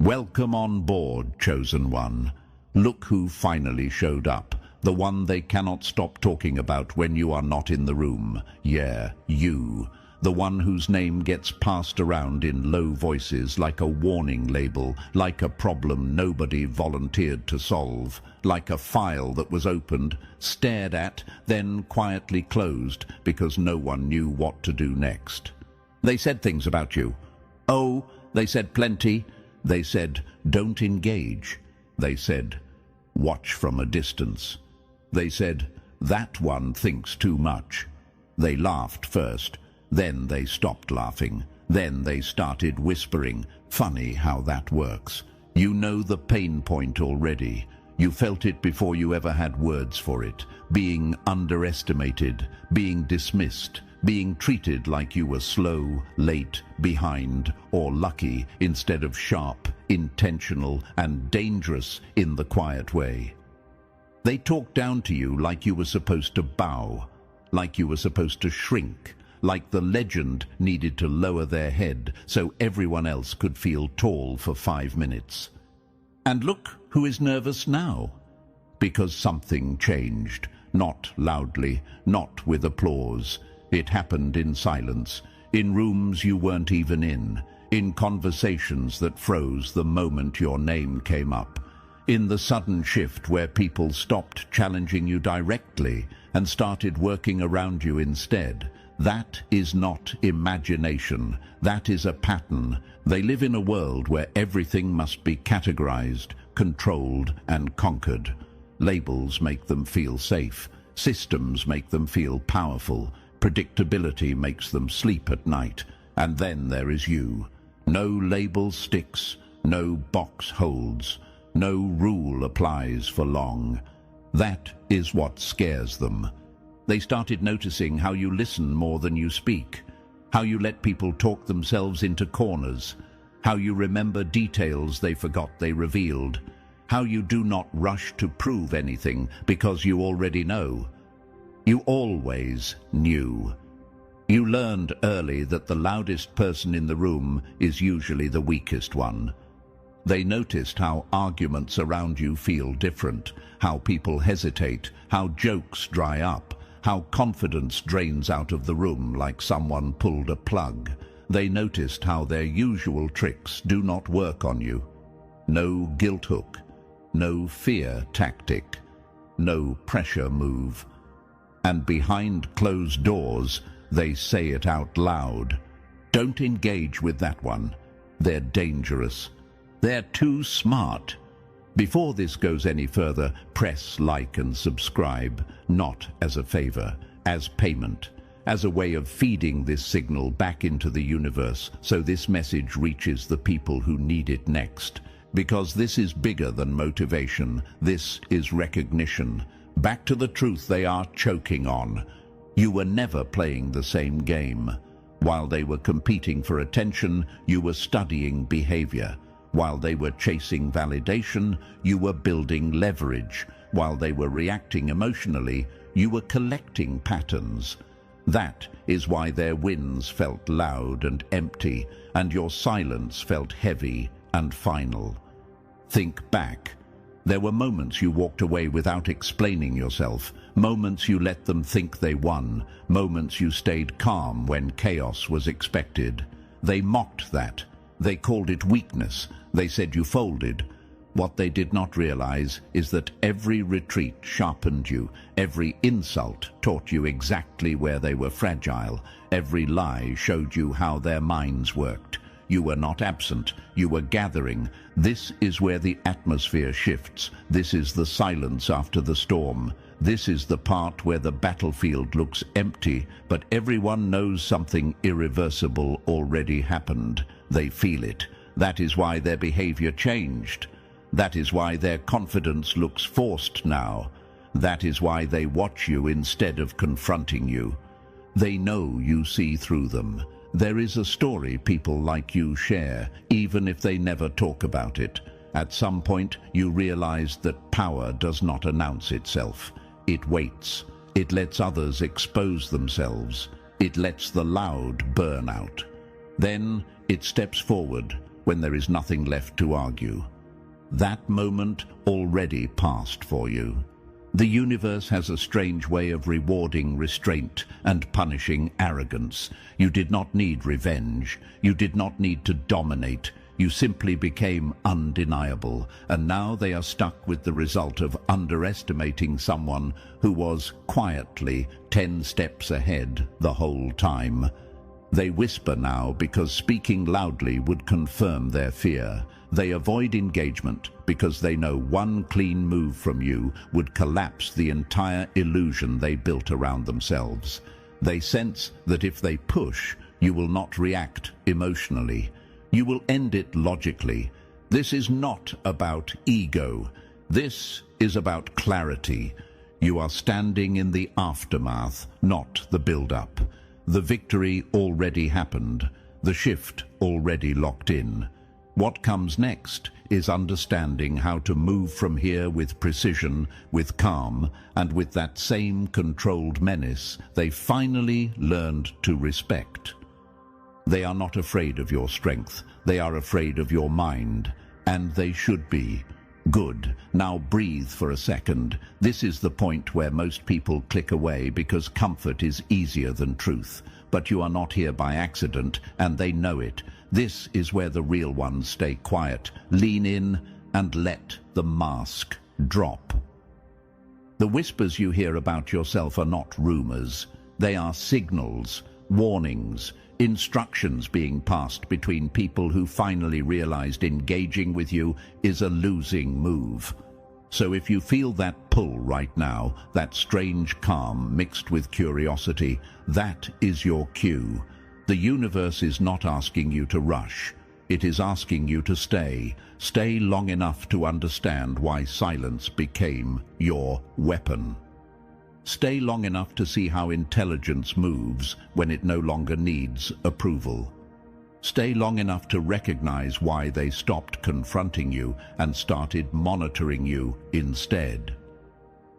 Welcome on board, chosen one. Look who finally showed up, the one they cannot stop talking about when you are not in the room. Yeah, you. The one whose name gets passed around in low voices like a warning label, like a problem nobody volunteered to solve, like a file that was opened, stared at, then quietly closed because no one knew what to do next. They said things about you. Oh, they said plenty. They said, don't engage. They said, watch from a distance. They said, that one thinks too much. They laughed first. Then they stopped laughing. Then they started whispering. Funny how that works. You know the pain point already. You felt it before you ever had words for it. Being underestimated, being dismissed, being treated like you were slow, late, behind, or lucky instead of sharp, intentional, and dangerous in the quiet way. They talked down to you like you were supposed to bow, like you were supposed to shrink, like the legend needed to lower their head so everyone else could feel tall for 5 minutes. And look who is nervous now. Because something changed, not loudly, not with applause. It happened in silence, in rooms you weren't even in conversations that froze the moment your name came up, in the sudden shift where people stopped challenging you directly and started working around you instead. That is not imagination. That is a pattern. They live in a world where everything must be categorized, controlled, and conquered. Labels make them feel safe. Systems make them feel powerful. Predictability makes them sleep at night. And then there is you. No label sticks. No box holds. No rule applies for long. That is what scares them. They started noticing how you listen more than you speak, how you let people talk themselves into corners, how you remember details they forgot they revealed, how you do not rush to prove anything because you already know. You always knew. You learned early that the loudest person in the room is usually the weakest one. They noticed how arguments around you feel different, how people hesitate, how jokes dry up, how confidence drains out of the room like someone pulled a plug. They noticed how their usual tricks do not work on you. No guilt hook, no fear tactic, no pressure move. And behind closed doors, they say it out loud. Don't engage with that one. They're dangerous. They're too smart. Before this goes any further, press like and subscribe, not as a favor, as payment, as a way of feeding this signal back into the universe so this message reaches the people who need it next. Because this is bigger than motivation, this is recognition. Back to the truth they are choking on. You were never playing the same game. While they were competing for attention, you were studying behavior. While they were chasing validation, you were building leverage. While they were reacting emotionally, you were collecting patterns. That is why their wins felt loud and empty, and your silence felt heavy and final. Think back. There were moments you walked away without explaining yourself, moments you let them think they won, moments you stayed calm when chaos was expected. They mocked that. They called it weakness. They said you folded. What they did not realize is that every retreat sharpened you. Every insult taught you exactly where they were fragile. Every lie showed you how their minds worked. You were not absent. You were gathering. This is where the atmosphere shifts. This is the silence after the storm. This is the part where the battlefield looks empty, but everyone knows something irreversible already happened. They feel it. That is why their behavior changed. That is why their confidence looks forced now. That is why they watch you instead of confronting you. They know you see through them. There is a story people like you share, even if they never talk about it. At some point, you realize that power does not announce itself. It waits. It lets others expose themselves. It lets the loud burn out. Then it steps forward, when there is nothing left to argue. That moment already passed for you. The universe has a strange way of rewarding restraint and punishing arrogance. You did not need revenge. You did not need to dominate. You simply became undeniable, and now they are stuck with the result of underestimating someone who was quietly 10 steps ahead the whole time. They whisper now because speaking loudly would confirm their fear. They avoid engagement because they know one clean move from you would collapse the entire illusion they built around themselves. They sense that if they push, you will not react emotionally. You will end it logically. This is not about ego. This is about clarity. You are standing in the aftermath, not the build-up. The victory already happened. The shift already locked in. What comes next is understanding how to move from here with precision, with calm, and with that same controlled menace they finally learned to respect. They are not afraid of your strength. They are afraid of your mind, and they should be. Good. Now breathe for a second. This is the point where most people click away because comfort is easier than truth. But you are not here by accident, and they know it. This is where the real ones stay quiet. Lean in and let the mask drop. The whispers you hear about yourself are not rumors. They are signals, warnings, instructions being passed between people who finally realized engaging with you is a losing move. So if you feel that pull right now, that strange calm mixed with curiosity, that is your cue. The universe is not asking you to rush. It is asking you to stay. Stay long enough to understand why silence became your weapon. Stay long enough to see how intelligence moves when it no longer needs approval. Stay long enough to recognize why they stopped confronting you and started monitoring you instead.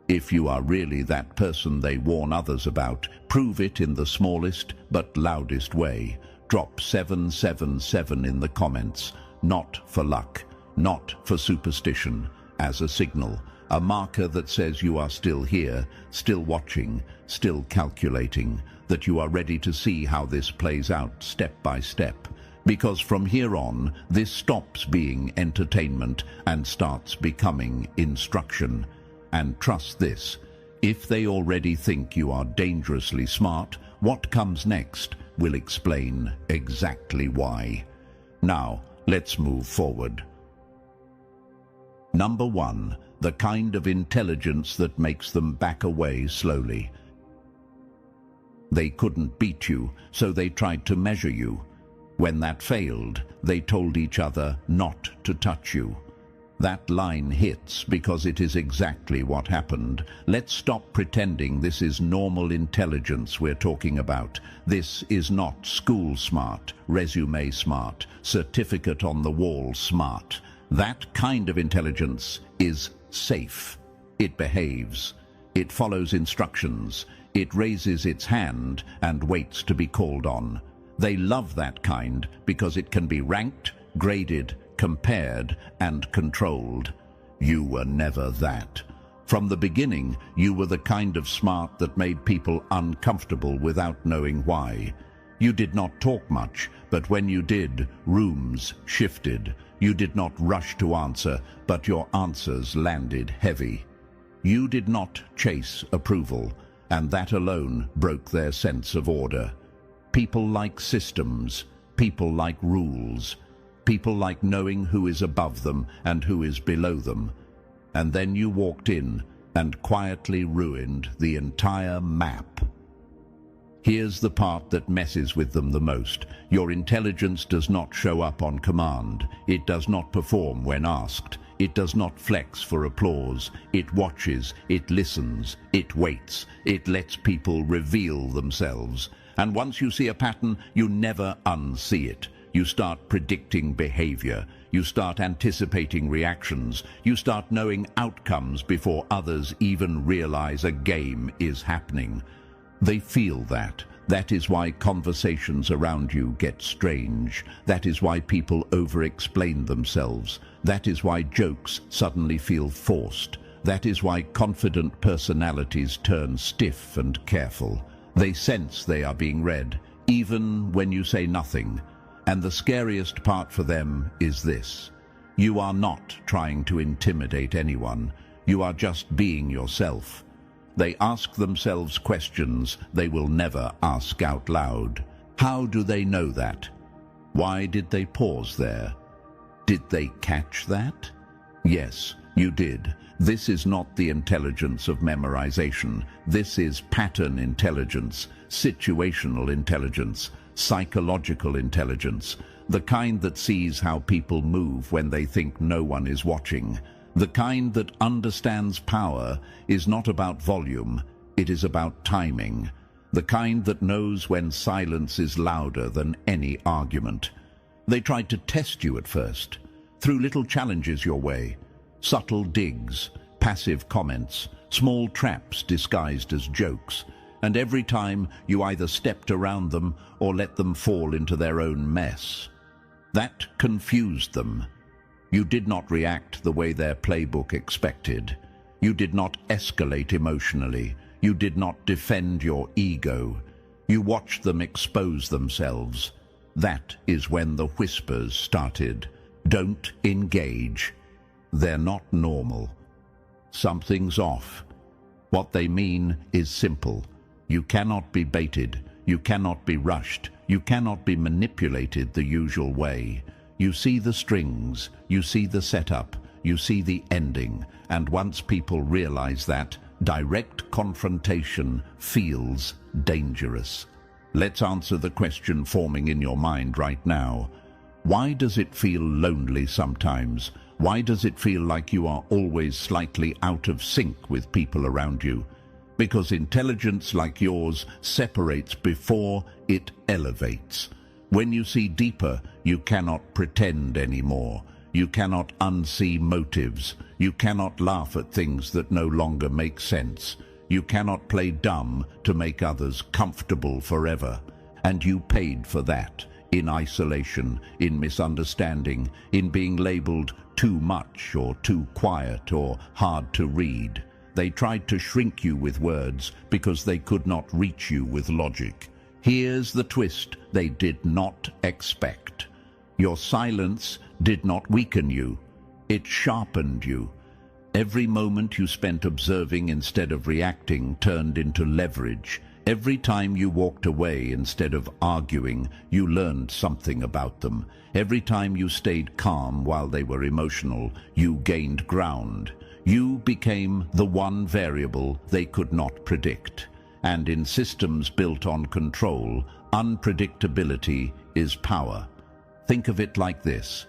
If you are really that person they warn others about, prove it in the smallest but loudest way. Drop 777 in the comments, not for luck, not for superstition, as a signal. A marker that says you are still here, still watching, still calculating, that you are ready to see how this plays out step by step. Because from here on, this stops being entertainment and starts becoming instruction. And trust this, if they already think you are dangerously smart, what comes next will explain exactly why. Now, let's move forward. Number 1. The kind of intelligence that makes them back away slowly. They couldn't beat you, so they tried to measure you. When that failed, they told each other not to touch you. That line hits because it is exactly what happened. Let's stop pretending this is normal intelligence we're talking about. This is not school smart, resume smart, certificate on the wall smart. That kind of intelligence is safe. It behaves. It follows instructions. It raises its hand and waits to be called on. They love that kind because it can be ranked, graded, compared, and controlled. You were never that. From the beginning, you were the kind of smart that made people uncomfortable without knowing why. You did not talk much, but when you did, rooms shifted. You did not rush to answer, but your answers landed heavy. You did not chase approval, and that alone broke their sense of order. People like systems, people like rules, people like knowing who is above them and who is below them. And then you walked in and quietly ruined the entire map. Here's the part that messes with them the most. Your intelligence does not show up on command. It does not perform when asked. It does not flex for applause. It watches, it listens, it waits. It lets people reveal themselves. And once you see a pattern, you never unsee it. You start predicting behavior. You start anticipating reactions. You start knowing outcomes before others even realize a game is happening. They feel that. That is why conversations around you get strange. That is why people over-explain themselves. That is why jokes suddenly feel forced. That is why confident personalities turn stiff and careful. They sense they are being read, even when you say nothing. And the scariest part for them is this: you are not trying to intimidate anyone. You are just being yourself. They ask themselves questions they will never ask out loud. How do they know that? Why did they pause there? Did they catch that? Yes, you did. This is not the intelligence of memorization. This is pattern intelligence, situational intelligence, psychological intelligence, the kind that sees how people move when they think no one is watching. The kind that understands power is not about volume, it is about timing. The kind that knows when silence is louder than any argument. They tried to test you at first, threw little challenges your way, subtle digs, passive comments, small traps disguised as jokes, and every time you either stepped around them or let them fall into their own mess. That confused them. You did not react the way their playbook expected. You did not escalate emotionally. You did not defend your ego. You watched them expose themselves. That is when the whispers started. Don't engage. They're not normal. Something's off. What they mean is simple. You cannot be baited. You cannot be rushed. You cannot be manipulated the usual way. You see the strings, you see the setup, you see the ending, and once people realize that, direct confrontation feels dangerous. Let's answer the question forming in your mind right now. Why does it feel lonely sometimes? Why does it feel like you are always slightly out of sync with people around you? Because intelligence like yours separates before it elevates. When you see deeper, you cannot pretend anymore. You cannot unsee motives. You cannot laugh at things that no longer make sense. You cannot play dumb to make others comfortable forever. And you paid for that, in isolation, in misunderstanding, in being labeled too much or too quiet or hard to read. They tried to shrink you with words because they could not reach you with logic. Here's the twist they did not expect. Your silence did not weaken you. It sharpened you. Every moment you spent observing instead of reacting turned into leverage. Every time you walked away instead of arguing, you learned something about them. Every time you stayed calm while they were emotional, you gained ground. You became the one variable they could not predict. And in systems built on control, unpredictability is power. Think of it like this.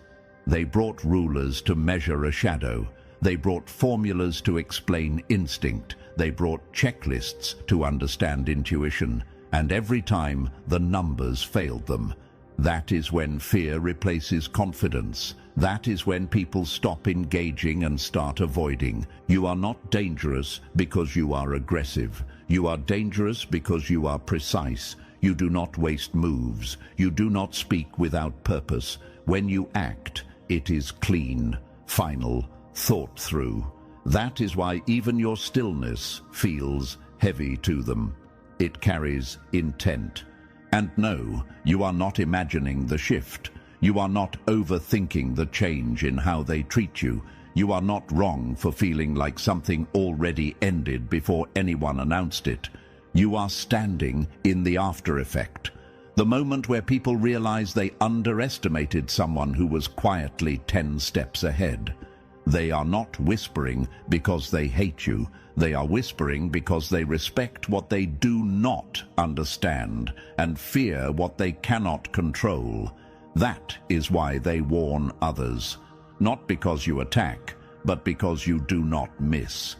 They brought rulers to measure a shadow. They brought formulas to explain instinct. They brought checklists to understand intuition. And every time, the numbers failed them. That is when fear replaces confidence. That is when people stop engaging and start avoiding. You are not dangerous because you are aggressive. You are dangerous because you are precise. You do not waste moves. You do not speak without purpose. When you act, it is clean, final, thought through. That is why even your stillness feels heavy to them. It carries intent. And no, you are not imagining the shift. You are not overthinking the change in how they treat you. You are not wrong for feeling like something already ended before anyone announced it. You are standing in the after effect. The moment where people realize they underestimated someone who was quietly 10 steps ahead. They are not whispering because they hate you. They are whispering because they respect what they do not understand and fear what they cannot control. That is why they warn others. Not because you attack, but because you do not miss.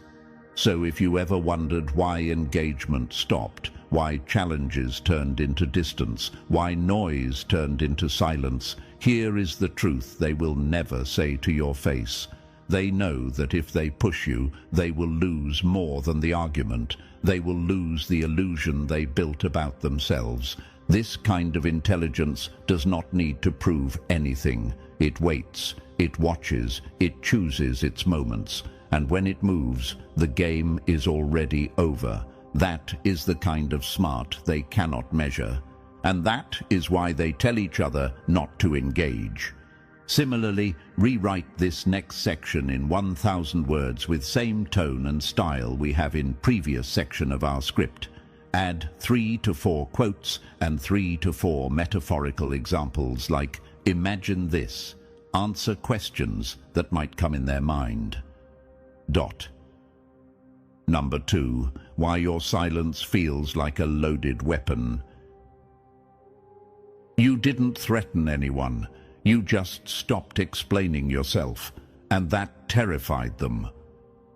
So if you ever wondered why engagement stopped, why challenges turned into distance, why noise turned into silence, here is the truth they will never say to your face. They know that if they push you, they will lose more than the argument. They will lose the illusion they built about themselves. This kind of intelligence does not need to prove anything. It waits, it watches, it chooses its moments. And when it moves, the game is already over. That is the kind of smart they cannot measure. And that is why they tell each other not to engage. Similarly, rewrite this next section in 1,000 words with same tone and style we have in previous section of our script. Add 3 to 4 quotes and 3 to 4 metaphorical examples like, imagine this. Answer questions that might come in their mind. Number 2. Why your silence feels like a loaded weapon. You didn't threaten anyone. You just stopped explaining yourself, and that terrified them.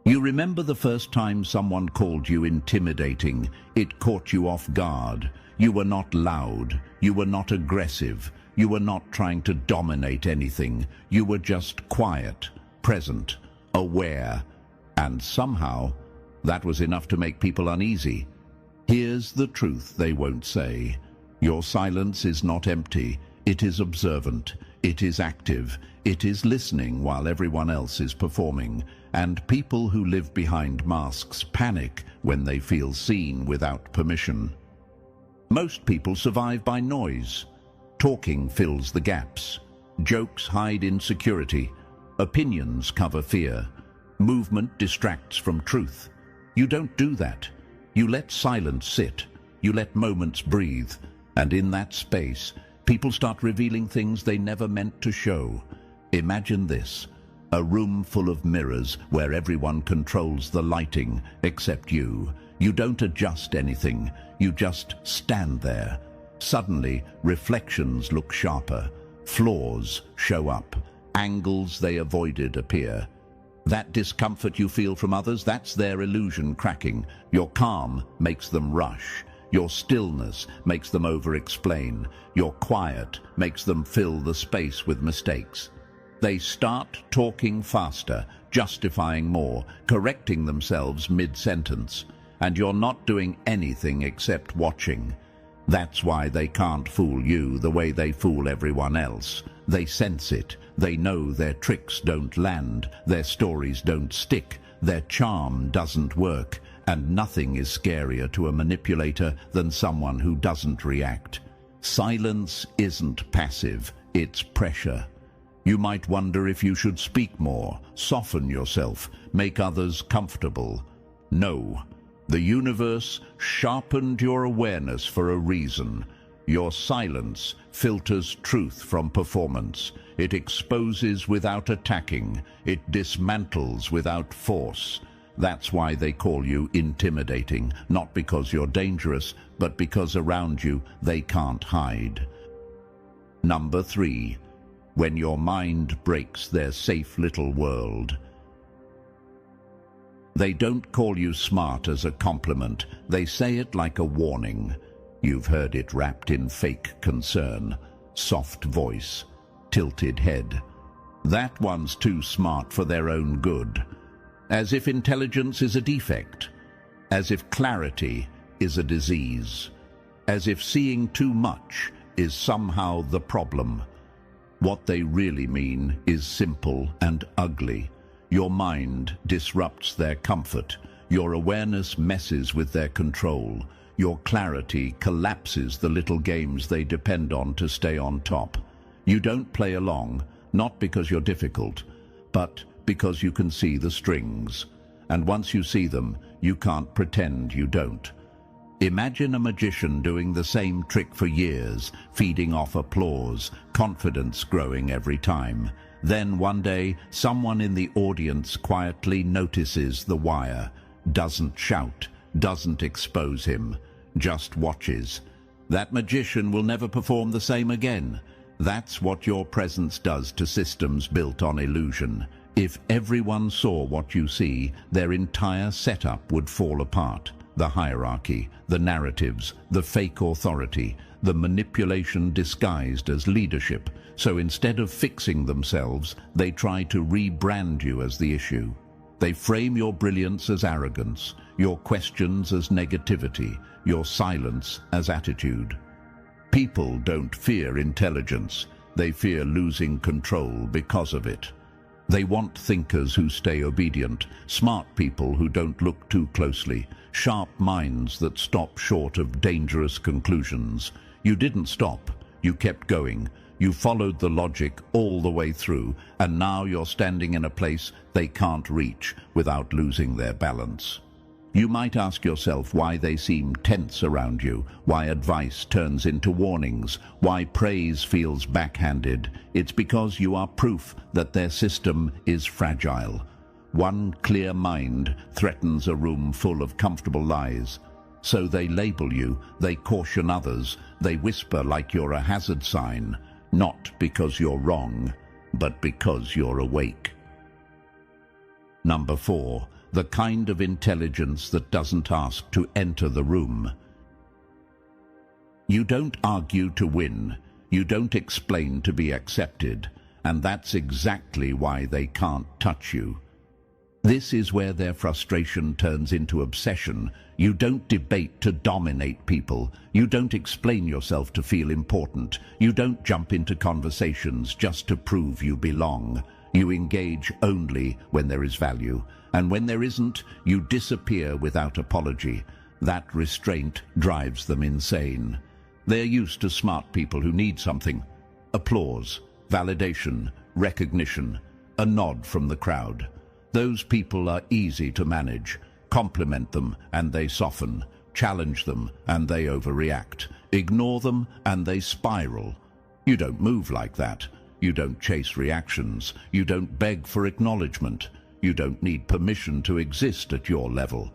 You remember the first time someone called you intimidating. It caught you off guard. You were not loud. You were not aggressive. You were not trying to dominate anything. You were just quiet, present, aware, and somehow that was enough to make people uneasy. Here's the truth they won't say. Your silence is not empty. It is observant. It is active. It is listening while everyone else is performing. And people who live behind masks panic when they feel seen without permission. Most people survive by noise. Talking fills the gaps. Jokes hide insecurity. Opinions cover fear. Movement distracts from truth. You don't do that. You let silence sit. You let moments breathe. And in that space, people start revealing things they never meant to show. Imagine this. A room full of mirrors where everyone controls the lighting except you. You don't adjust anything. You just stand there. Suddenly, reflections look sharper. Flaws show up. Angles they avoided appear. That discomfort you feel from others, that's their illusion cracking. Your calm makes them rush. Your stillness makes them over-explain. Your quiet makes them fill the space with mistakes. They start talking faster, justifying more, correcting themselves mid-sentence. And you're not doing anything except watching. That's why they can't fool you the way they fool everyone else. They sense it. They know their tricks don't land, their stories don't stick, their charm doesn't work, and nothing is scarier to a manipulator than someone who doesn't react. Silence isn't passive, it's pressure. You might wonder if you should speak more, soften yourself, make others comfortable. No. The universe sharpened your awareness for a reason. Your silence filters truth from performance. It exposes without attacking. It dismantles without force. That's why they call you intimidating, not because you're dangerous, but because around you they can't hide. Number 3. When your mind breaks their safe little world. They don't call you smart as a compliment. They say it like a warning. You've heard it wrapped in fake concern, soft voice, tilted head. That one's too smart for their own good. As if intelligence is a defect. As if clarity is a disease. As if seeing too much is somehow the problem. What they really mean is simple and ugly. Your mind disrupts their comfort. Your awareness messes with their control. Your clarity collapses the little games they depend on to stay on top. You don't play along, not because you're difficult, but because you can see the strings. And once you see them, you can't pretend you don't. Imagine a magician doing the same trick for years, feeding off applause, confidence growing every time. Then one day, someone in the audience quietly notices the wire, doesn't shout, doesn't expose him, just watches. That magician will never perform the same again. That's what your presence does to systems built on illusion. If everyone saw what you see, their entire setup would fall apart. The hierarchy, the narratives, the fake authority. the manipulation disguised as leadership. So instead of fixing themselves, they try to rebrand you as the issue. They frame your brilliance as arrogance, your questions as negativity, your silence as attitude. People don't fear intelligence. They fear losing control because of it. They want thinkers who stay obedient, smart people who don't look too closely, sharp minds that stop short of dangerous conclusions. You didn't stop. You kept going. You followed the logic all the way through, and now you're standing in a place they can't reach without losing their balance. You might ask yourself why they seem tense around you, why advice turns into warnings, why praise feels backhanded. It's because you are proof that their system is fragile. One clear mind threatens a room full of comfortable lies. So they label you, they caution others, they whisper like you're a hazard sign, not because you're wrong, but because you're awake. Number 4. The kind of intelligence that doesn't ask to enter the room. You don't argue to win. You don't explain to be accepted. And that's exactly why they can't touch you. This is where their frustration turns into obsession. You don't debate to dominate people. You don't explain yourself to feel important. You don't jump into conversations just to prove you belong. You engage only when there is value. And when there isn't, you disappear without apology. That restraint drives them insane. They're used to smart people who need something. Applause, validation, recognition, a nod from the crowd. Those people are easy to manage. Compliment them and they soften. Challenge them and they overreact. Ignore them and they spiral. You don't move like that. You don't chase reactions. You don't beg for acknowledgement. You don't need permission to exist at your level.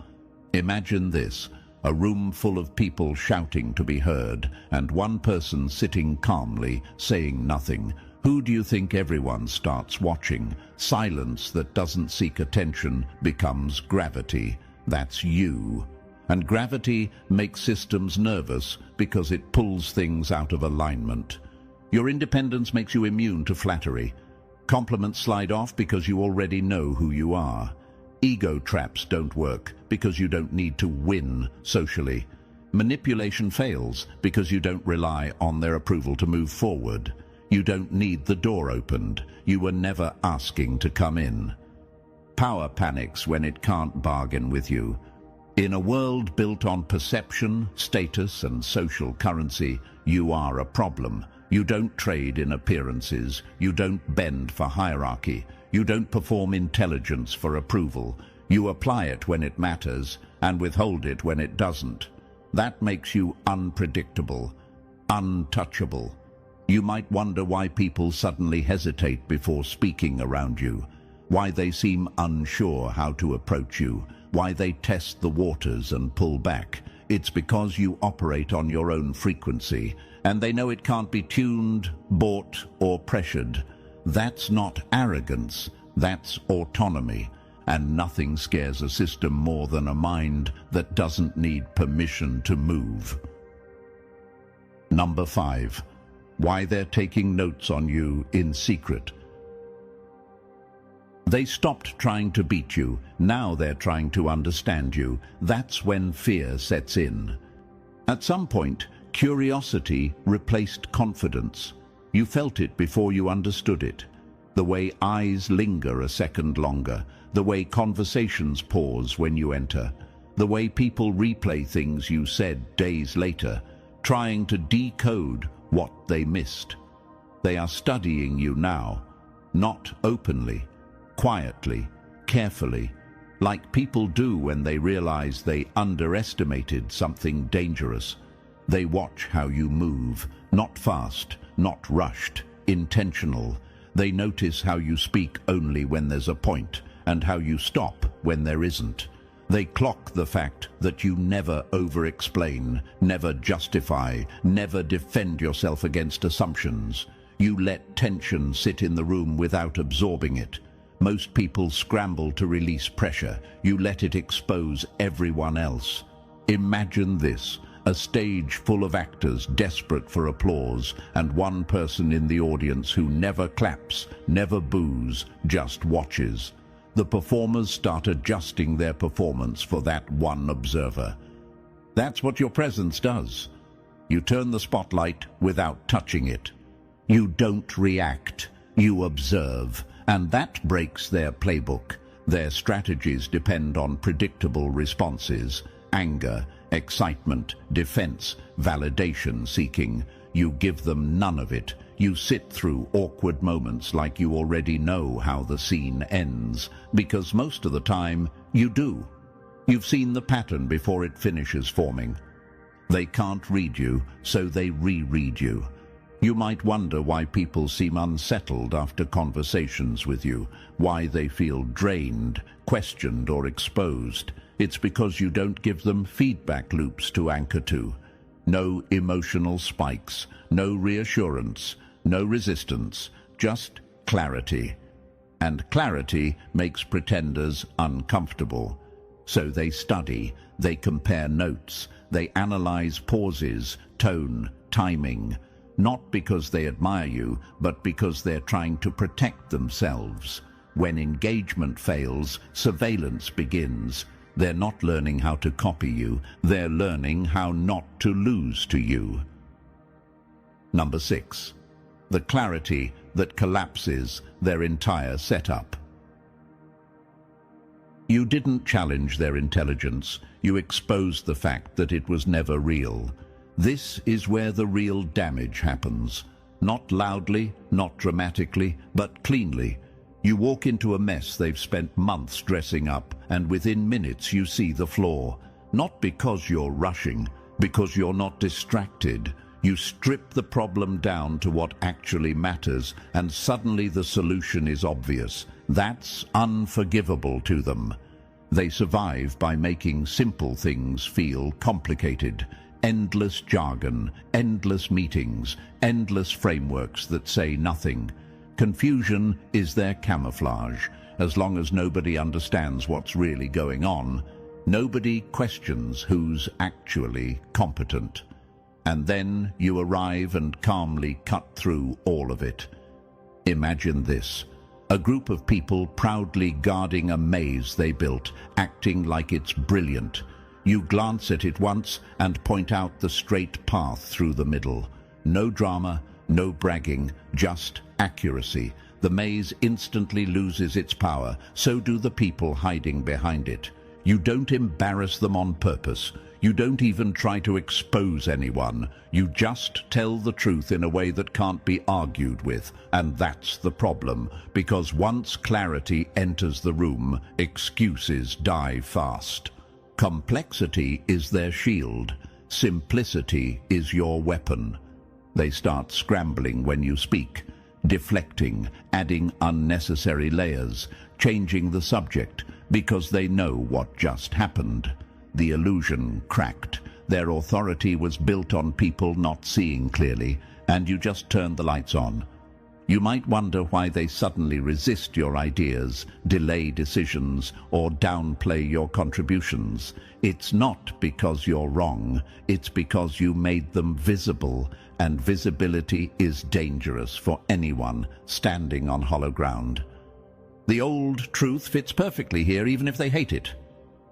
Imagine this, a room full of people shouting to be heard, and one person sitting calmly, saying nothing. Who do you think everyone starts watching? Silence that doesn't seek attention becomes gravity. That's you. And gravity makes systems nervous because it pulls things out of alignment. Your independence makes you immune to flattery. Compliments slide off because you already know who you are. Ego traps don't work because you don't need to win socially. Manipulation fails because you don't rely on their approval to move forward. You don't need the door opened. You were never asking to come in. Power panics when it can't bargain with you. In a world built on perception, status, and social currency, you are a problem. You don't trade in appearances. You don't bend for hierarchy. You don't perform intelligence for approval. You apply it when it matters and withhold it when it doesn't. That makes you unpredictable, untouchable. You might wonder why people suddenly hesitate before speaking around you, why they seem unsure how to approach you, why they test the waters and pull back. It's because you operate on your own frequency, and they know it can't be tuned, bought, or pressured. That's not arrogance, that's autonomy, and nothing scares a system more than a mind that doesn't need permission to move. Number 5. Why they're taking notes on you in secret. They stopped trying to beat you, now they're trying to understand you. That's when fear sets in. At some point, curiosity replaced confidence. You felt it before you understood it. The way eyes linger a second longer, the way conversations pause when you enter, the way people replay things you said days later, trying to decode what they missed. They are studying you now, not openly, quietly, carefully, like people do when they realize they underestimated something dangerous. They watch how you move, not fast, not rushed, intentional. They notice how you speak only when there's a point, and how you stop when there isn't. They clock the fact that you never over-explain, never justify, never defend yourself against assumptions. You let tension sit in the room without absorbing it. Most people scramble to release pressure. You let it expose everyone else. Imagine this, A stage full of actors desperate for applause, and one person in the audience who never claps, never boos, just watches. The performers start adjusting their performance for that one observer. That's what your presence does. You turn the spotlight without touching it. You don't react, you observe, and that breaks their playbook. Their strategies depend on predictable responses: anger, excitement, defense, validation seeking. You give them none of it. You sit through awkward moments like you already know how the scene ends, because most of the time you do. You've seen the pattern before it finishes forming. They can't read you, so they reread you. You might wonder why people seem unsettled after conversations with you, why they feel drained, questioned, or exposed. It's because you don't give them feedback loops to anchor to. No emotional spikes, no reassurance, no resistance, just clarity. And clarity makes pretenders uncomfortable. So they study, they compare notes, they analyze pauses, tone, timing, not because they admire you, but because they're trying to protect themselves. When engagement fails, surveillance begins. They're not learning how to copy you, they're learning how not to lose to you. Number 6. The clarity that collapses their entire setup. You didn't challenge their intelligence, you exposed the fact that it was never real. This is where the real damage happens. Not loudly, not dramatically, but cleanly. You walk into a mess they've spent months dressing up, and within minutes you see the flaw. Not because you're rushing, because you're not distracted. You strip the problem down to what actually matters, and suddenly the solution is obvious. That's unforgivable to them. They survive by making simple things feel complicated. Endless jargon, endless meetings, endless frameworks that say nothing. Confusion is their camouflage. As long as nobody understands what's really going on, nobody questions who's actually competent. And then you arrive and calmly cut through all of it. Imagine this: a group of people proudly guarding a maze they built, acting like it's brilliant. You glance at it once and point out the straight path through the middle. No drama, no bragging, just accuracy. The maze instantly loses its power, so do the people hiding behind it. You don't embarrass them on purpose. You don't even try to expose anyone. You just tell the truth in a way that can't be argued with. And that's the problem, because once clarity enters the room, excuses die fast. Complexity is their shield. Simplicity is your weapon. They start scrambling when you speak, deflecting, adding unnecessary layers, changing the subject, because they know what just happened. The illusion cracked. Their authority was built on people not seeing clearly, and you just turned the lights on. You might wonder why they suddenly resist your ideas, delay decisions, or downplay your contributions. It's not because you're wrong, it's because you made them visible, and visibility is dangerous for anyone standing on hollow ground. The old truth fits perfectly here, even if they hate it.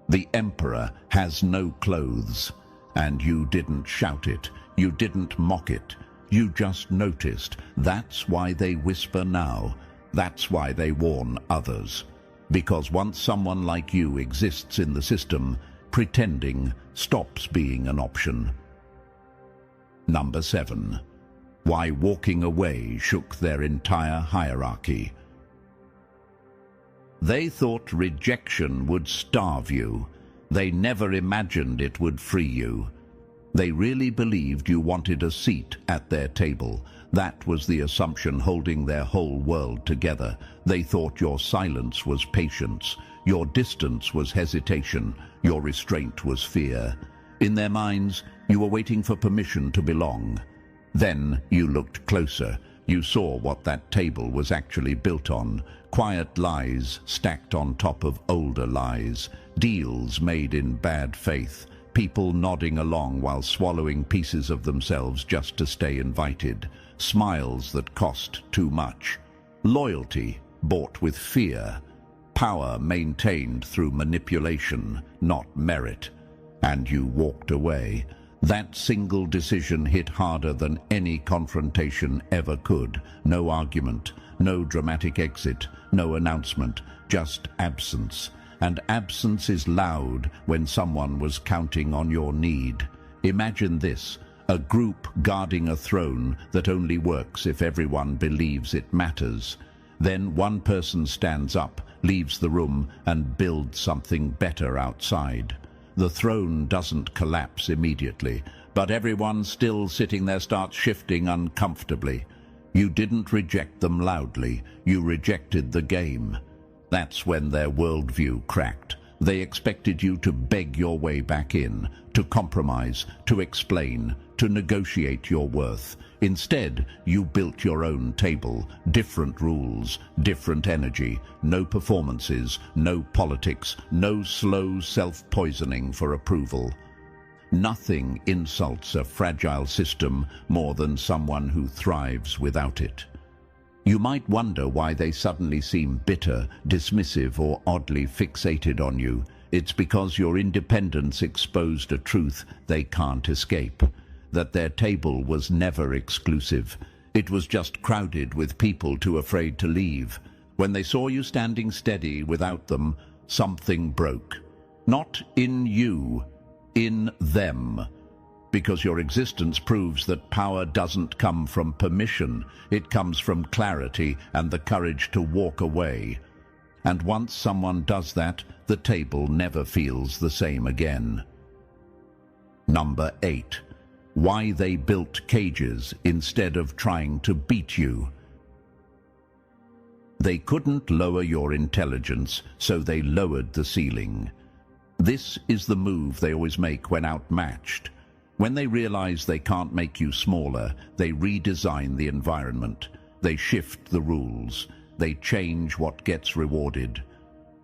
The emperor has no clothes, and you didn't shout it, you didn't mock it, you just noticed. That's why they whisper now, that's why they warn others. Because once someone like you exists in the system, pretending stops being an option. Number 7. Why walking away shook their entire hierarchy. They thought rejection would starve you. They never imagined it would free you. They really believed you wanted a seat at their table. That was the assumption holding their whole world together. They thought your silence was patience, your distance was hesitation, your restraint was fear. In their minds, you were waiting for permission to belong. Then you looked closer. You saw what that table was actually built on. Quiet lies stacked on top of older lies. Deals made in bad faith. people nodding along while swallowing pieces of themselves just to stay invited, smiles that cost too much, loyalty bought with fear, power maintained through manipulation, not merit, and you walked away. That single decision hit harder than any confrontation ever could. No argument, no dramatic exit, no announcement, just absence. And absence is loud when someone was counting on your need. Imagine this, a group guarding a throne that only works if everyone believes it matters. Then one person stands up, leaves the room, and builds something better outside. The throne doesn't collapse immediately, but everyone still sitting there starts shifting uncomfortably. You didn't reject them loudly, you rejected the game. That's when their worldview cracked. They expected you to beg your way back in, to compromise, to explain, to negotiate your worth. Instead, you built your own table, different rules, different energy, no performances, no politics, no slow self-poisoning for approval. Nothing insults a fragile system more than someone who thrives without it. You might wonder why they suddenly seem bitter, dismissive, or oddly fixated on you. It's because your independence exposed a truth they can't escape. That their table was never exclusive. It was just crowded with people too afraid to leave. When they saw you standing steady without them, something broke. Not in you, in them. Because your existence proves that power doesn't come from permission. It comes from clarity and the courage to walk away. And once someone does that, the table never feels the same again. Number 8. Why they built cages instead of trying to beat you. They couldn't lower your intelligence, so they lowered the ceiling. This is the move they always make when outmatched. When they realize they can't make you smaller, they redesign the environment. They shift the rules. They change what gets rewarded.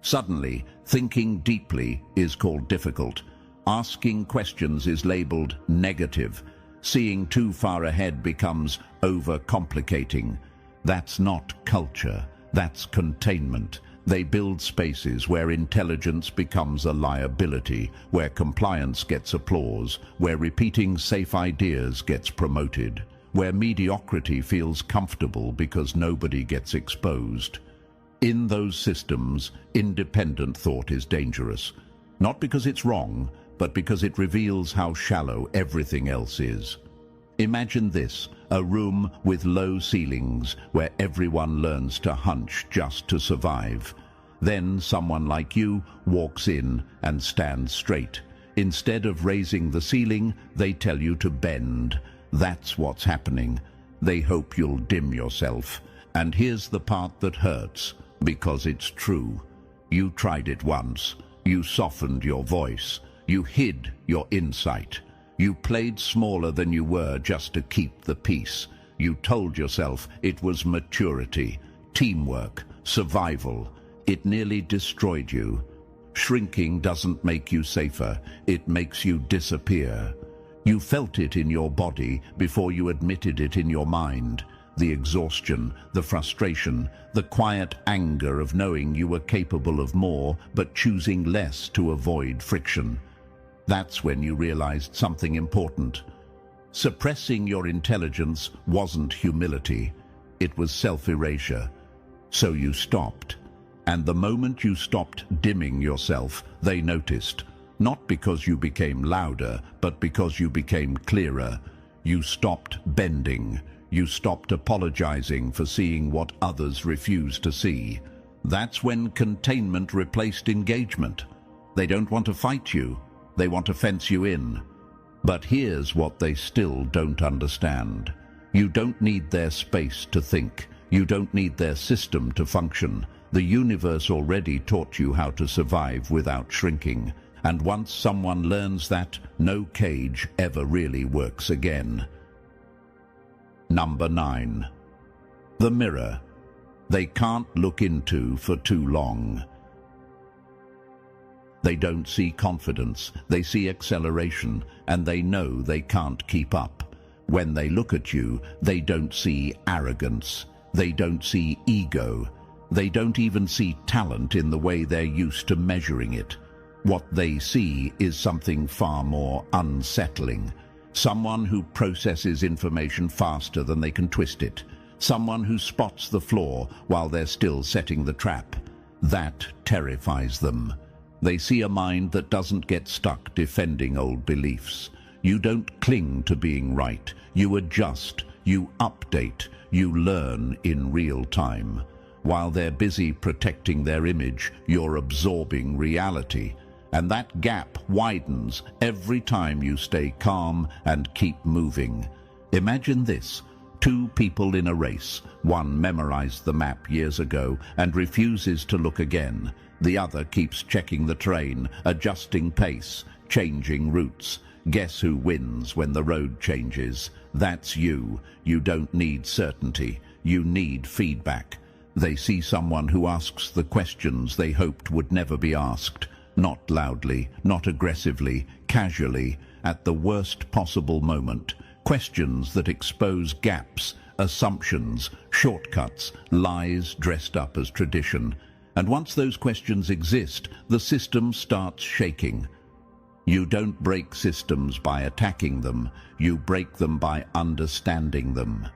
Suddenly, thinking deeply is called difficult. Asking questions is labeled negative. Seeing too far ahead becomes overcomplicating. That's not culture. That's containment. They build spaces where intelligence becomes a liability, where compliance gets applause, where repeating safe ideas gets promoted, where mediocrity feels comfortable because nobody gets exposed. In those systems, independent thought is dangerous. Not because it's wrong, but because it reveals how shallow everything else is. Imagine this, a room with low ceilings where everyone learns to hunch just to survive. Then someone like you walks in and stands straight. Instead of raising the ceiling, they tell you to bend. That's what's happening. They hope you'll dim yourself. And here's the part that hurts, because it's true. You tried it once. You softened your voice. You hid your insight. You played smaller than you were just to keep the peace. You told yourself it was maturity, teamwork, survival. It nearly destroyed you. Shrinking doesn't make you safer. It makes you disappear. You felt it in your body before you admitted it in your mind. The exhaustion, the frustration, the quiet anger of knowing you were capable of more but choosing less to avoid friction. That's when you realized something important. Suppressing your intelligence wasn't humility. It was self-erasure. So you stopped. And the moment you stopped dimming yourself, they noticed. Not because you became louder, but because you became clearer. You stopped bending. You stopped apologizing for seeing what others refuse to see. That's when containment replaced engagement. They don't want to fight you. They want to fence you in. But here's what they still don't understand. You don't need their space to think. You don't need their system to function. The universe already taught you how to survive without shrinking. And once someone learns that, no cage ever really works again. Number 9. The mirror. They can't look into for too long. They don't see confidence, they see acceleration, and they know they can't keep up. When they look at you, they don't see arrogance, they don't see ego, they don't even see talent in the way they're used to measuring it. What they see is something far more unsettling. Someone who processes information faster than they can twist it. Someone who spots the flaw while they're still setting the trap. That terrifies them. They see a mind that doesn't get stuck defending old beliefs. You don't cling to being right. You adjust, you update, you learn in real time. While they're busy protecting their image, you're absorbing reality. And that gap widens every time you stay calm and keep moving. Imagine this. Two people in a race. One memorized the map years ago and refuses to look again. The other keeps checking the terrain, adjusting pace, changing routes. Guess who wins when the road changes? That's you. You don't need certainty. You need feedback. They see someone who asks the questions they hoped would never be asked. Not loudly, not aggressively, casually, at the worst possible moment. Questions that expose gaps, assumptions, shortcuts, lies dressed up as tradition. And once those questions exist, the system starts shaking. You don't break systems by attacking them. You break them by understanding them.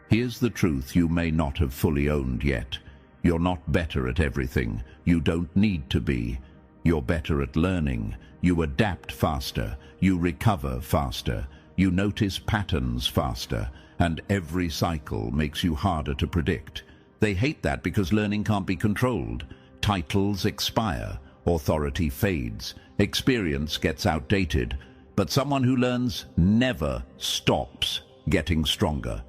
Here's the truth you may not have fully owned yet. You're not better at everything. You don't need to be. You're better at learning. You adapt faster. You recover faster. You notice patterns faster. And every cycle makes you harder to predict. They hate that because learning can't be controlled. Titles expire. Authority fades. Experience gets outdated. But someone who learns never stops getting stronger.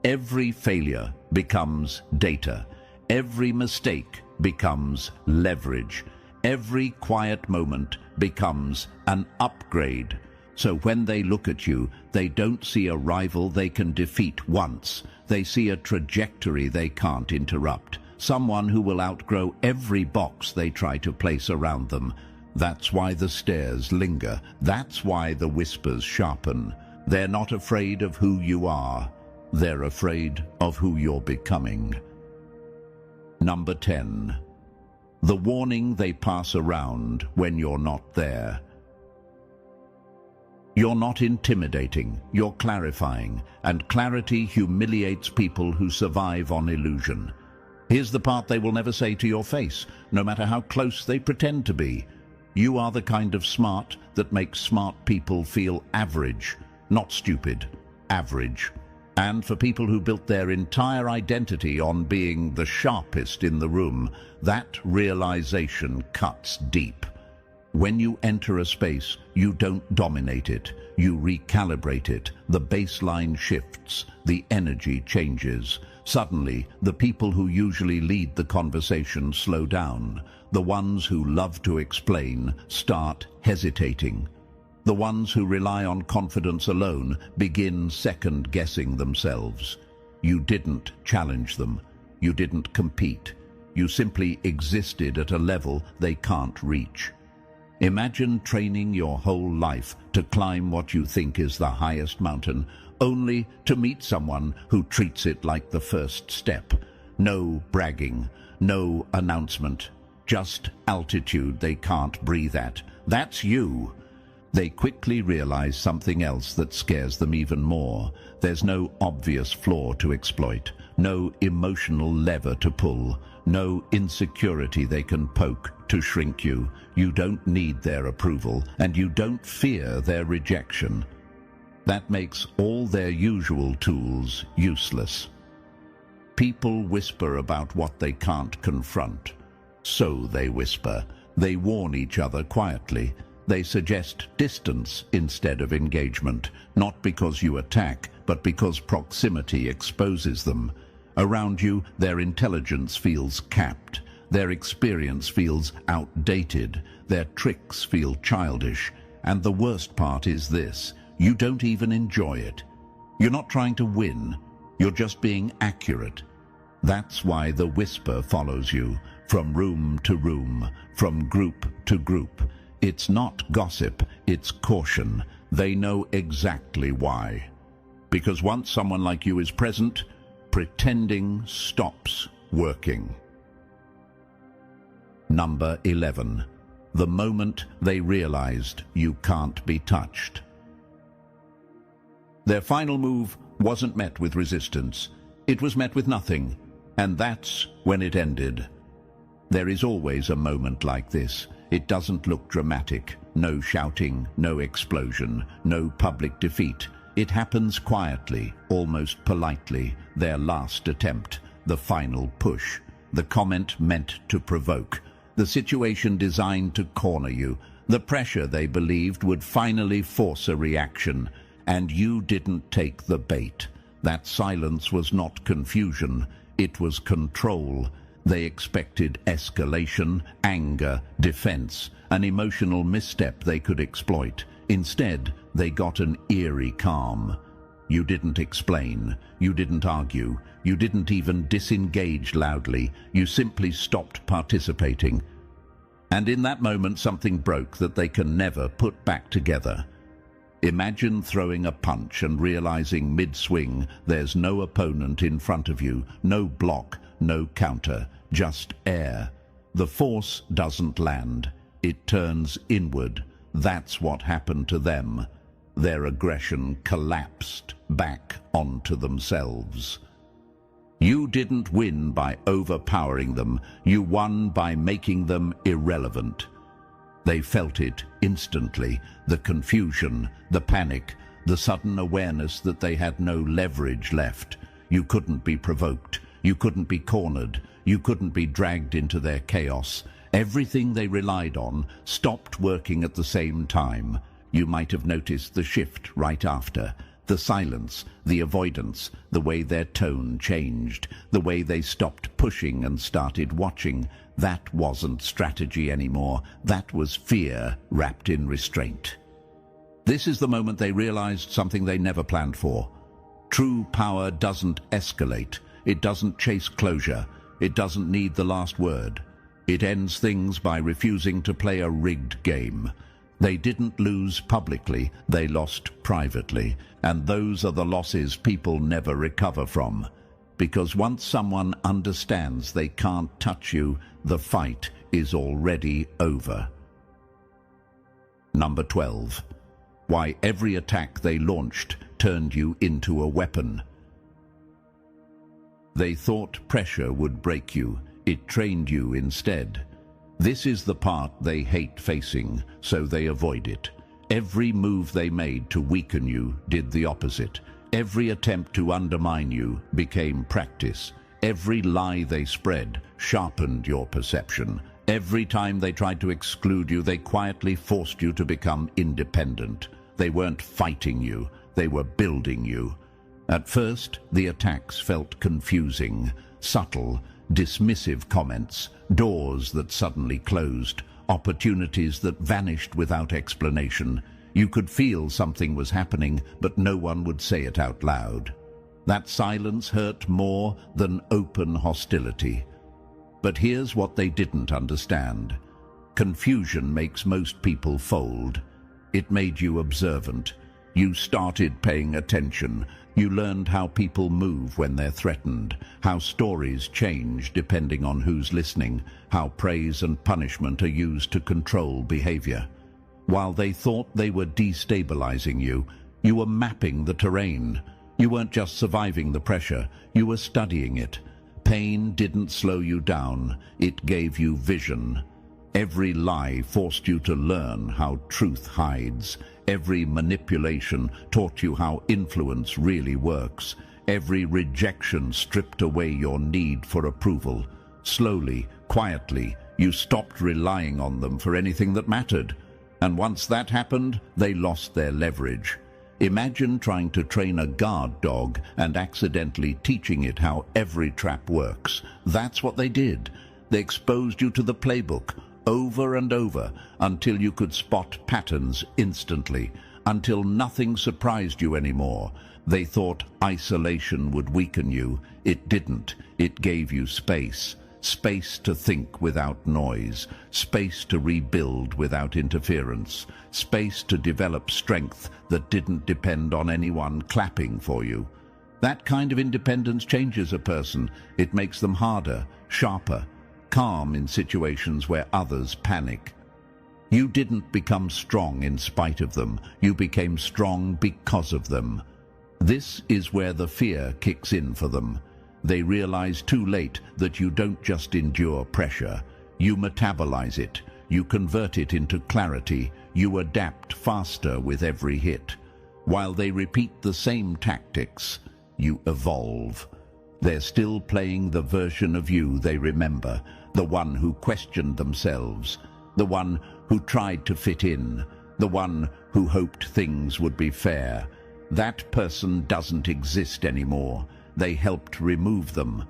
Every failure becomes data. Every mistake becomes leverage. Every quiet moment becomes an upgrade. So when they look at you, they don't see a rival they can defeat once. They see a trajectory they can't interrupt. Someone who will outgrow every box they try to place around them. That's why the stares linger. That's why the whispers sharpen. They're not afraid of who you are. They're afraid of who you're becoming. Number 10. The warning they pass around when you're not there. You're not intimidating, you're clarifying, and clarity humiliates people who survive on illusion. Here's the part they will never say to your face, no matter how close they pretend to be. You are the kind of smart that makes smart people feel average, not stupid, average. And for people who built their entire identity on being the sharpest in the room, that realization cuts deep. When you enter a space, you don't dominate it, you recalibrate it. The baseline shifts, the energy changes. Suddenly, the people who usually lead the conversation slow down. The ones who love to explain start hesitating. The ones who rely on confidence alone begin second-guessing themselves. You didn't challenge them. You didn't compete. You simply existed at a level they can't reach. Imagine training your whole life to climb what you think is the highest mountain, only to meet someone who treats it like the first step. No bragging, no announcement, just altitude they can't breathe at. That's you. They quickly realize something else that scares them even more. There's no obvious flaw to exploit, no emotional lever to pull, no insecurity they can poke to shrink you. You don't need their approval, and you don't fear their rejection. That makes all their usual tools useless. People whisper about what they can't confront. So they whisper. They warn each other quietly. They suggest distance instead of engagement, not because you attack, but because proximity exposes them. Around you, their intelligence feels capped. Their experience feels outdated. Their tricks feel childish. And the worst part is this: you don't even enjoy it. You're not trying to win. You're just being accurate. That's why the whisper follows you. from room to room, from group to group. It's not gossip, it's caution. They know exactly why. Because once someone like you is present, pretending stops working. Number 11. The moment they realized you can't be touched. Their final move wasn't met with resistance. It was met with nothing, and that's when it ended. There is always a moment like this. It doesn't look dramatic. No shouting, no explosion, no public defeat. It happens quietly, almost politely. Their last attempt, the final push, the comment meant to provoke, the situation designed to corner you, the pressure they believed would finally force a reaction, and you didn't take the bait. That silence was not confusion, it was control. They expected escalation, anger, defense, an emotional misstep they could exploit. Instead, they got an eerie calm. You didn't explain, you didn't argue, you didn't even disengage loudly, you simply stopped participating. And in that moment something broke that they can never put back together. Imagine throwing a punch and realizing mid-swing there's no opponent in front of you, no block, no counter, just air. The force doesn't land, it turns inward. That's what happened to them. Their aggression collapsed back onto themselves. You didn't win by overpowering them, you won by making them irrelevant. They felt it instantly, the confusion, the panic, the sudden awareness that they had no leverage left. You couldn't be provoked, you couldn't be cornered, you couldn't be dragged into their chaos. Everything they relied on stopped working at the same time. You might have noticed the shift right after. The silence, the avoidance, the way their tone changed, the way they stopped pushing and started watching. That wasn't strategy anymore. That was fear wrapped in restraint. This is the moment they realized something they never planned for. True power doesn't escalate. It doesn't chase closure. It doesn't need the last word. It ends things by refusing to play a rigged game. They didn't lose publicly, they lost privately, and those are the losses people never recover from. Because once someone understands they can't touch you, the fight is already over. Number 12. Why every attack they launched turned you into a weapon. They thought pressure would break you. It trained you instead. This is the part they hate facing, so they avoid it. Every move they made to weaken you did the opposite. Every attempt to undermine you became practice. Every lie they spread sharpened your perception. Every time they tried to exclude you, they quietly forced you to become independent. They weren't fighting you, they were building you. At first, the attacks felt confusing, subtle, dismissive comments, doors that suddenly closed, opportunities that vanished without explanation. You could feel something was happening, but no one would say it out loud. That silence hurt more than open hostility. But here's what they didn't understand. Confusion makes most people fold. It made you observant. You started paying attention. You learned how people move when they're threatened, how stories change depending on who's listening, how praise and punishment are used to control behavior. While they thought they were destabilizing you, you were mapping the terrain. You weren't just surviving the pressure, you were studying it. Pain didn't slow you down, it gave you vision. Every lie forced you to learn how truth hides. Every manipulation taught you how influence really works. Every rejection stripped away your need for approval. Slowly, quietly, you stopped relying on them for anything that mattered. And once that happened, they lost their leverage. Imagine trying to train a guard dog and accidentally teaching it how every trap works. That's what they did. They exposed you to the playbook, over and over, until you could spot patterns instantly, until nothing surprised you anymore. They thought isolation would weaken you. It didn't. It gave you space. space to think without noise, space to rebuild without interference, space to develop strength that didn't depend on anyone clapping for you. That kind of independence changes a person. It makes them harder, sharper, calm in situations where others panic. You didn't become strong in spite of them. You became strong because of them. This is where the fear kicks in for them. They realize too late that you don't just endure pressure. You metabolize it. You convert it into clarity. You adapt faster with every hit. While they repeat the same tactics, you evolve. They're still playing the version of you they remember, the one who questioned themselves, the one who tried to fit in, the one who hoped things would be fair. That person doesn't exist anymore. They helped remove them.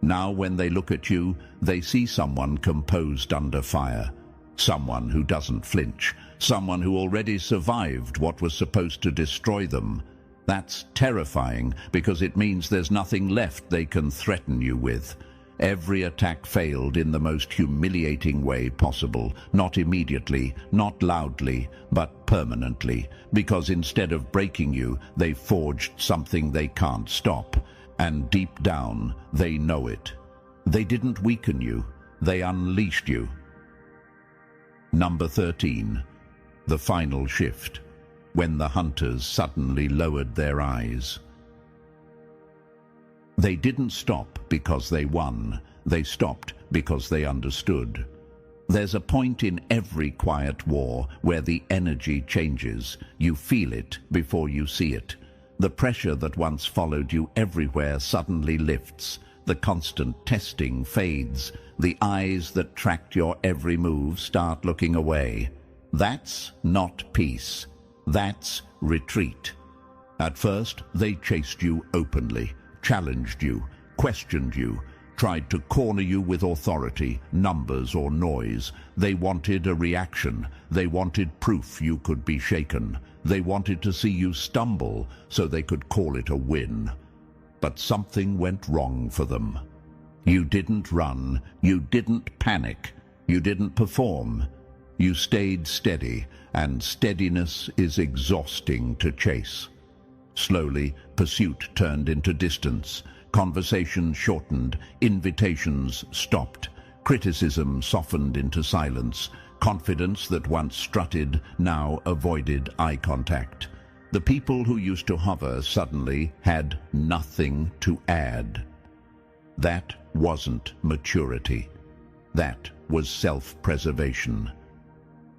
Now when they look at you, they see someone composed under fire, someone who doesn't flinch, someone who already survived what was supposed to destroy them. That's terrifying because it means there's nothing left they can threaten you with. Every attack failed in the most humiliating way possible, not immediately, not loudly, but permanently, because instead of breaking you, they forged something they can't stop. And deep down, they know it. They didn't weaken you, they unleashed you. Number 13. The final shift, when the hunters suddenly lowered their eyes. They didn't stop because they won. They stopped because they understood. There's a point in every quiet war where the energy changes. You feel it before you see it. The pressure that once followed you everywhere suddenly lifts. The constant testing fades. The eyes that tracked your every move start looking away. That's not peace. That's retreat. At first, they chased you openly, challenged you, questioned you, tried to corner you with authority, numbers or noise. They wanted a reaction. They wanted proof you could be shaken. They wanted to see you stumble so they could call it a win. But something went wrong for them. You didn't run. You didn't panic. You didn't perform. You stayed steady, and steadiness is exhausting to chase. Slowly, pursuit turned into distance. Conversation shortened. Invitations stopped. Criticism softened into silence. Confidence that once strutted now avoided eye contact. The people who used to hover suddenly had nothing to add. That wasn't maturity. That was self-preservation.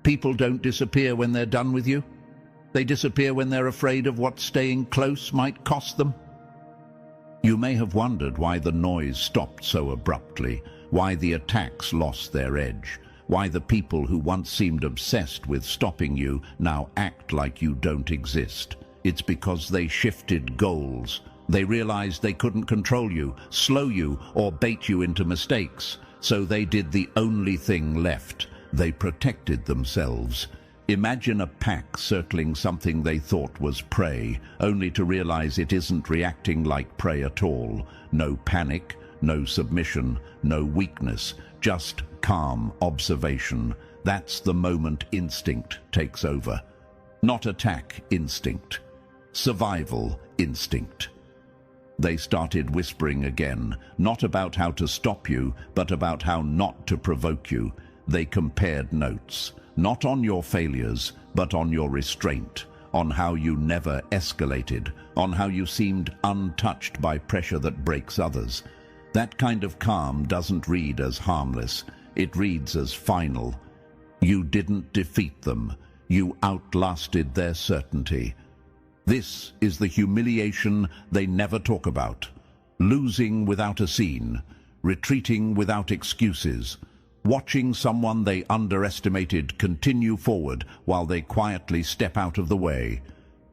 People don't disappear when they're done with you. They disappear when they're afraid of what staying close might cost them. You may have wondered why the noise stopped so abruptly, why the attacks lost their edge, why the people who once seemed obsessed with stopping you now act like you don't exist. It's because they shifted goals. They realized they couldn't control you, slow you, or bait you into mistakes. So they did the only thing left. They protected themselves. Imagine a pack circling something they thought was prey, only to realize it isn't reacting like prey at all. No panic, no submission, no weakness, just calm observation. That's the moment instinct takes over. Not attack instinct, survival instinct. They started whispering again, not about how to stop you, but about how not to provoke you. They compared notes, not on your failures, but on your restraint, on how you never escalated, on how you seemed untouched by pressure that breaks others. That kind of calm doesn't read as harmless, it reads as final. You didn't defeat them, you outlasted their certainty. This is the humiliation they never talk about. Losing without a scene, retreating without excuses, watching someone they underestimated continue forward while they quietly step out of the way.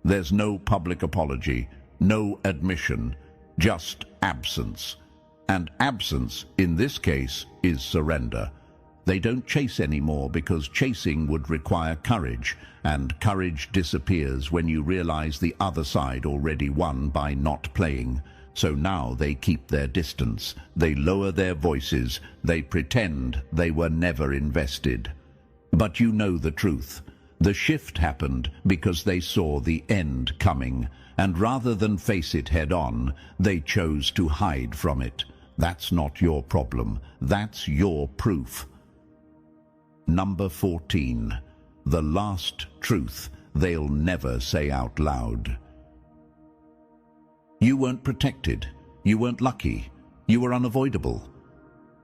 There's no public apology, no admission, just absence. And absence, in this case, is surrender. They don't chase anymore because chasing would require courage, and courage disappears when you realize the other side already won by not playing. So now they keep their distance, they lower their voices, they pretend they were never invested. But you know the truth. The shift happened because they saw the end coming, and rather than face it head-on, they chose to hide from it. That's not your problem. That's your proof. Number 14. The last truth they'll never say out loud. You weren't protected. You weren't lucky. You were unavoidable.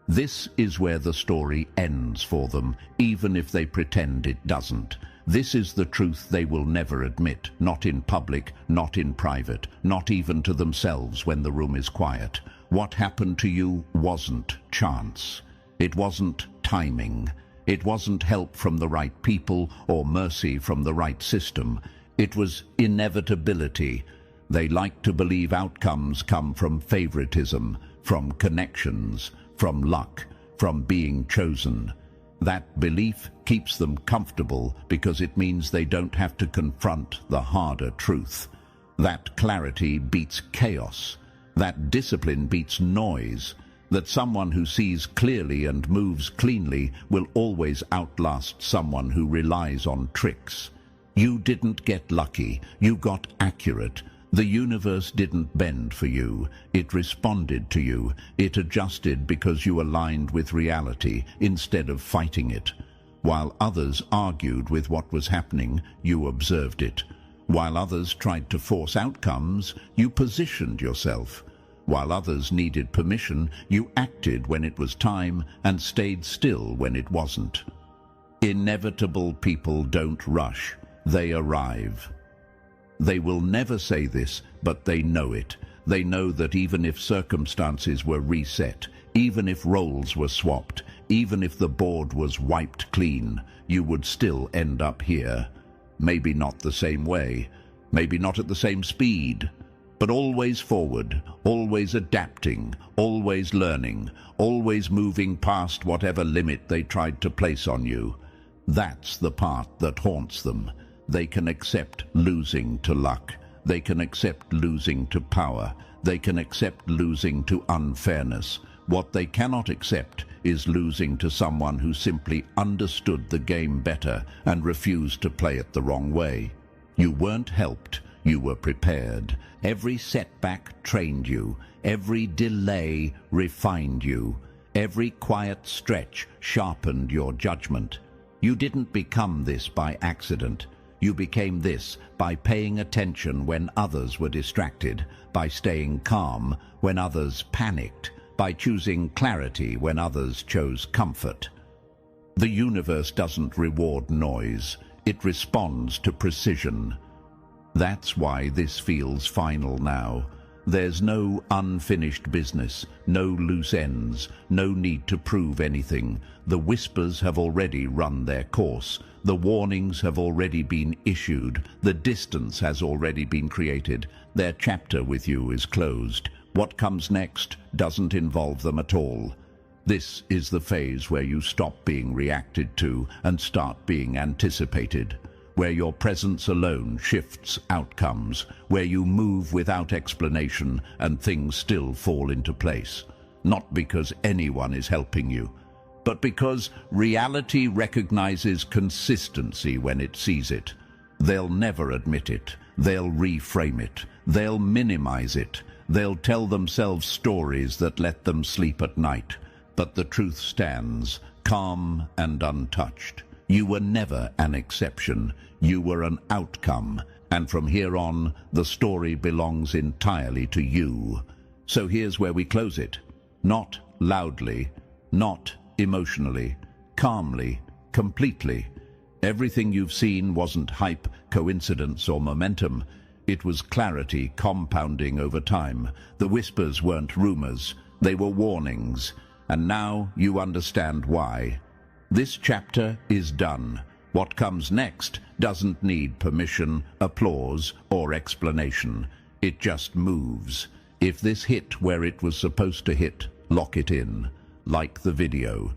This is where the story ends for them, even if they pretend it doesn't. This is the truth they will never admit, not in public, not in private, not even to themselves when the room is quiet. What happened to you wasn't chance. It wasn't timing. It wasn't help from the right people or mercy from the right system. It was inevitability. They like to believe outcomes come from favoritism, from connections, from luck, from being chosen. That belief keeps them comfortable because it means they don't have to confront the harder truth. That clarity beats chaos. That discipline beats noise. That someone who sees clearly and moves cleanly will always outlast someone who relies on tricks. You didn't get lucky. You got accurate. The universe didn't bend for you. It responded to you. It adjusted because you aligned with reality instead of fighting it. While others argued with what was happening, you observed it. While others tried to force outcomes, you positioned yourself. While others needed permission, you acted when it was time and stayed still when it wasn't. Inevitable people don't rush. They arrive. They will never say this, but they know it. They know that even if circumstances were reset, even if roles were swapped, even if the board was wiped clean, you would still end up here. Maybe not the same way, maybe not at the same speed, but always forward, always adapting, always learning, always moving past whatever limit they tried to place on you. That's the part that haunts them. They can accept losing to luck. They can accept losing to power. They can accept losing to unfairness. What they cannot accept is losing to someone who simply understood the game better and refused to play it the wrong way. You weren't helped. You were prepared. Every setback trained you. Every delay refined you. Every quiet stretch sharpened your judgment. You didn't become this by accident. You became this by paying attention when others were distracted, by staying calm when others panicked, by choosing clarity when others chose comfort. The universe doesn't reward noise. It responds to precision. That's why this feels final now. There's no unfinished business, no loose ends, no need to prove anything. The whispers have already run their course. The warnings have already been issued. The distance has already been created. Their chapter with you is closed. What comes next doesn't involve them at all. This is the phase where you stop being reacted to and start being anticipated, where your presence alone shifts outcomes, where you move without explanation and things still fall into place. Not because anyone is helping you, but because reality recognizes consistency when it sees it. They'll never admit it. They'll reframe it. They'll minimize it. They'll tell themselves stories that let them sleep at night. But the truth stands, calm and untouched. You were never an exception. You were an outcome. And from here on, the story belongs entirely to you. So here's where we close it. Not loudly, not emotionally, calmly, completely. Everything you've seen wasn't hype, coincidence, or momentum. It was clarity compounding over time. The whispers weren't rumors. They were warnings. And now you understand why. This chapter is done. What comes next doesn't need permission, applause, or explanation. It just moves. If this hit where it was supposed to hit, lock it in. Like the video.